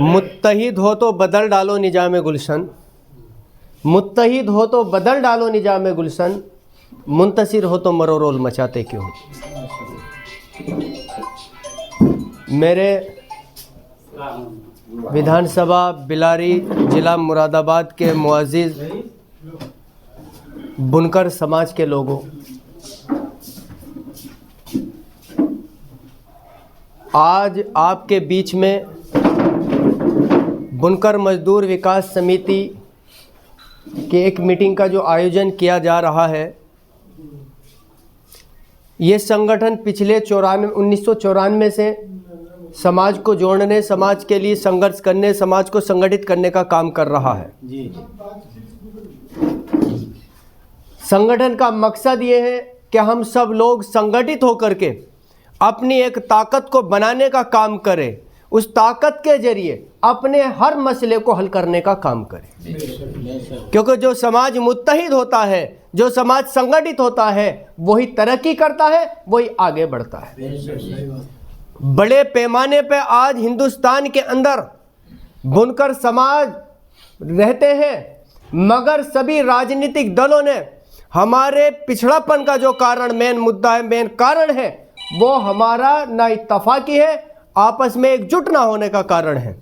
मुत्तहिद हो तो बदल डालो निजाम गुलशन, मुत्तहिद हो तो बदल डालो निजाम गुलशन, मुंतसिर हो तो मरो रोल मचाते क्यों। मेरे विधानसभा बिलारी जिला मुरादाबाद के मुअज़्ज़िज़ बुनकर समाज के लोगों, आज आपके बीच में बुनकर मजदूर विकास समिति के एक मीटिंग का जो आयोजन किया जा रहा है, ये संगठन पिछले 1994 से समाज को जोड़ने, समाज के लिए संघर्ष करने, समाज को संगठित करने का काम कर रहा है। संगठन का मकसद ये है कि हम सब लोग संगठित होकर के अपनी एक ताकत को बनाने का काम करें, उस ताकत के जरिए अपने हर मसले को हल करने का काम करें। क्योंकि जो समाज मुत्तहिद होता है, जो समाज संगठित होता है, वही तरक्की करता है, वही आगे बढ़ता है। बड़े पैमाने पे आज हिंदुस्तान के अंदर बुनकर समाज रहते हैं, मगर सभी राजनीतिक दलों ने हमारे पिछड़ापन का जो कारण, मेन मुद्दा है, मेन कारण है, वो हमारा ना इत्तफाकी है, आपस में एकजुट ना होने का कारण है।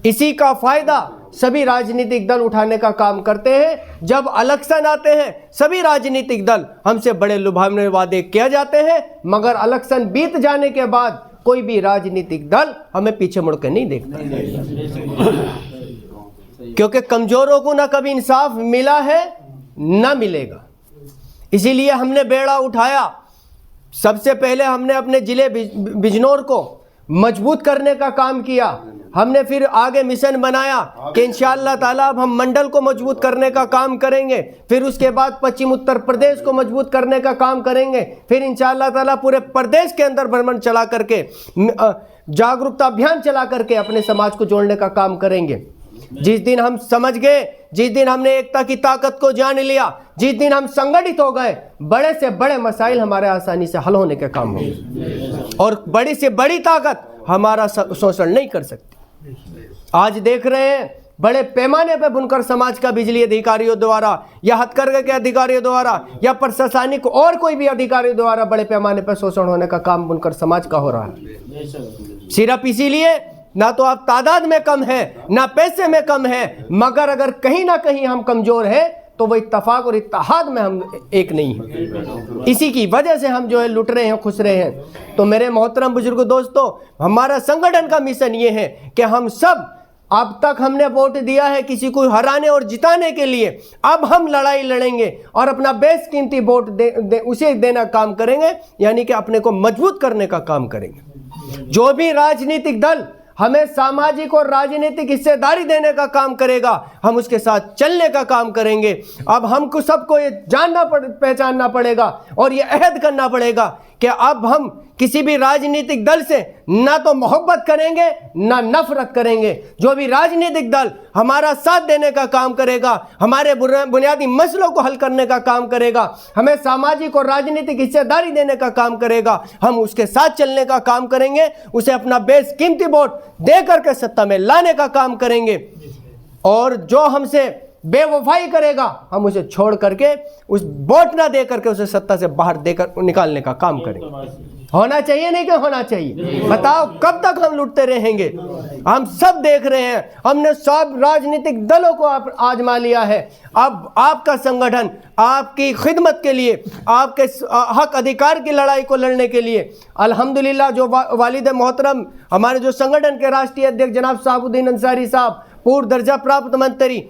इसी का फायदा सभी राजनीतिक दल उठाने का काम करते हैं। जब इलेक्शन आते हैं, सभी राजनीतिक दल हमसे बड़े लुभावने वादे किए जाते हैं, मगर इलेक्शन बीत जाने के बाद कोई भी राजनीतिक दल हमें पीछे मुड़ के नहीं देखता, क्योंकि कमजोरों को ना कभी इंसाफ मिला है ना मिलेगा। इसीलिए हमने बेड़ा उठाया। सबसे पहले हमने अपने ज़िले बिजनौर को मजबूत करने का काम किया। हमने फिर आगे मिशन बनाया कि इंशाअल्लाह ताला अब हम मंडल को मजबूत करने का काम करेंगे। फिर उसके बाद पश्चिम उत्तर प्रदेश को मजबूत करने का काम करेंगे। फिर इंशाअल्लाह ताला पूरे प्रदेश के अंदर भ्रमण चला करके, जागरूकता अभियान चला करके अपने समाज को जोड़ने का काम करेंगे। जिस दिन हम समझ गए, जिस दिन हमने एकता की ताकत को जान लिया, जिस दिन हम संगठित हो गए, बड़े से बड़े मसाइल हमारे आसानी से हल होने के काम होंगे और बड़ी से बड़ी ताकत हमारा शोषण नहीं कर सकती। आज देख रहे हैं बड़े पैमाने पर बुनकर समाज का बिजली अधिकारियों द्वारा या हथकरघे के अधिकारियों द्वारा या प्रशासनिक और कोई भी अधिकारियों द्वारा बड़े पैमाने पर शोषण होने का काम बुनकर समाज का हो रहा है। सिर्फ इसीलिए ना तो आप तादाद में कम है, ना पैसे में कम है, मगर अगर कहीं ना कहीं हम कमजोर हैं तो वो इत्तफाक और इत्तेहाद में हम एक नहीं हैं। इसी की वजह से हम जो है लुट रहे हैं, खुश रहे हैं। तो मेरे मोहतरम बुजुर्ग दोस्तों, हमारा संगठन का मिशन ये है कि हम सब, अब तक हमने वोट दिया है किसी को हराने और जिताने के लिए, अब हम लड़ाई लड़ेंगे और अपना बेशकीमती वोट उसे देना काम करेंगे, यानी कि अपने को मजबूत करने का काम करेंगे। जो भी राजनीतिक दल हमें सामाजिक और राजनीतिक हिस्सेदारी देने का काम करेगा, हम उसके साथ चलने का काम करेंगे। अब हमको सबको ये पहचानना पड़ेगा और ये अहद करना पड़ेगा कि अब हम किसी भी राजनीतिक दल से ना तो मोहब्बत करेंगे ना नफरत करेंगे। जो भी राजनीतिक दल हमारा साथ देने का काम करेगा, हमारे बुनियादी मसलों को हल करने का काम करेगा, हमें सामाजिक और राजनीतिक हिस्सेदारी देने का काम करेगा, हम उसके साथ चलने का काम करेंगे, उसे अपना बेशकीमती वोट दे करके सत्ता में लाने का काम करेंगे। और जो हमसे बेवफाई करेगा, हम उसे छोड़ करके, उस वोट ना दे करके उसे सत्ता से बाहर देकर निकालने का काम करेंगे। होना चाहिए नहीं कि होना चाहिए? बताओ कब तक हम लुटते रहेंगे? हम सब देख रहे हैं, हमने सब राजनीतिक दलों को आजमा लिया है। अब आपका संगठन आपकी खिदमत के लिए, आपके हक अधिकार की लड़ाई को लड़ने के लिए, अल्हम्दुलिल्लाह जो वालिद मोहतरम हमारे जो संगठन के राष्ट्रीय अध्यक्ष जनाब साहबुद्दीन अंसारी साहब, पूर्व दर्जा प्राप्त मंत्री,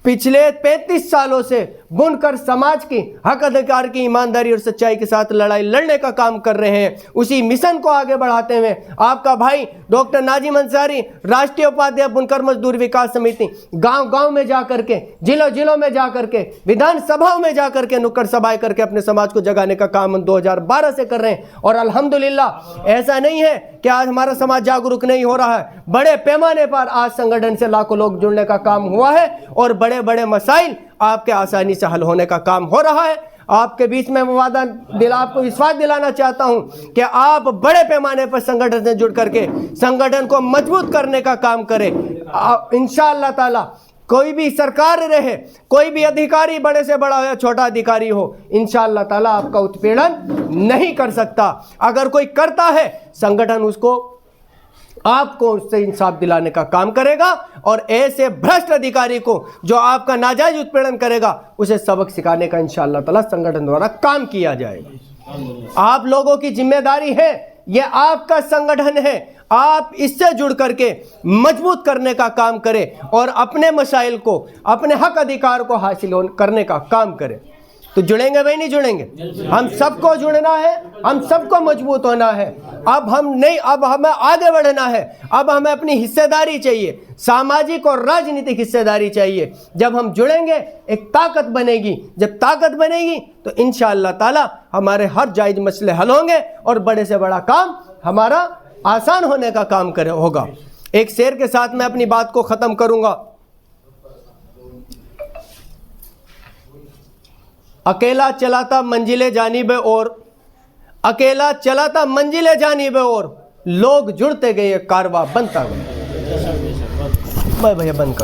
पिछले 35 सालों से बुनकर समाज की हक अधिकार की ईमानदारी और सच्चाई के साथ लड़ाई लड़ने का काम कर रहे हैं। उसी मिशन को आगे बढ़ाते हुए आपका भाई डॉक्टर नाजिम अंसारी, राष्ट्रीय उपाध्यक्ष बुनकर मजदूर विकास समिति, गांव गांव में जा करके, जिलों जिलों में जा करके, विधानसभाओं में जा करके नुक्कड़ सभाएं करके अपने समाज को जगाने का काम 2012 से कर रहे हैं। और अल्हम्दुलिल्लाह ऐसा नहीं है कि आज हमारा समाज जागरूक नहीं हो रहा है, बड़े पैमाने पर आज संगठन से लाखों लोग जुड़ने का काम हुआ है और बड़े बड़े मसाइल आपके आसानी से हल होने का काम हो रहा है। आपके बीच में आपको विश्वास दिलाना चाहता हूं कि आप बड़े पैमाने पर संगठन से जुड़ करके संगठन को मजबूत करने का काम करें। इंशाअल्लाह ताला कोई भी सरकार रहे, कोई भी अधिकारी बड़े से बड़ा हो या छोटा अधिकारी हो, इंशाअल्लाह ताला आपका उत्पीड़न नहीं कर सकता। अगर कोई करता है, संगठन उसको आपको उससे इंसाफ दिलाने का काम करेगा और ऐसे भ्रष्ट अधिकारी को जो आपका नाजायज उत्पीड़न करेगा उसे सबक सिखाने का इंशाअल्लाह ताला संगठन द्वारा काम किया जाएगा। आप लोगों की जिम्मेदारी है, यह आपका संगठन है, आप इससे जुड़ करके मजबूत करने का काम करें और अपने मसाइल को, अपने हक अधिकार को हासिल करने का काम करें। तो जुड़ेंगे भाई, नहीं जुड़ेंगे? हम सबको जुड़ना है, हम सबको मजबूत होना है। अब हमें आगे बढ़ना है। अब हमें अपनी हिस्सेदारी चाहिए, सामाजिक और राजनीतिक हिस्सेदारी चाहिए। जब हम जुड़ेंगे एक ताकत बनेगी। जब ताकत बनेगी तो इंशाअल्लाह ताला हमारे हर जायज मसले हल होंगे और बड़े से बड़ा काम हमारा आसान होने का काम होगा। एक शेर के साथ मैं अपनी बात को ख़त्म करूँगा। अकेला चलाता मंजिले जानिबे और, अकेला चलाता मंजिले जानिबे और, लोग जुड़ते गए कारवां बनता गया। मैं भैया बंद कर।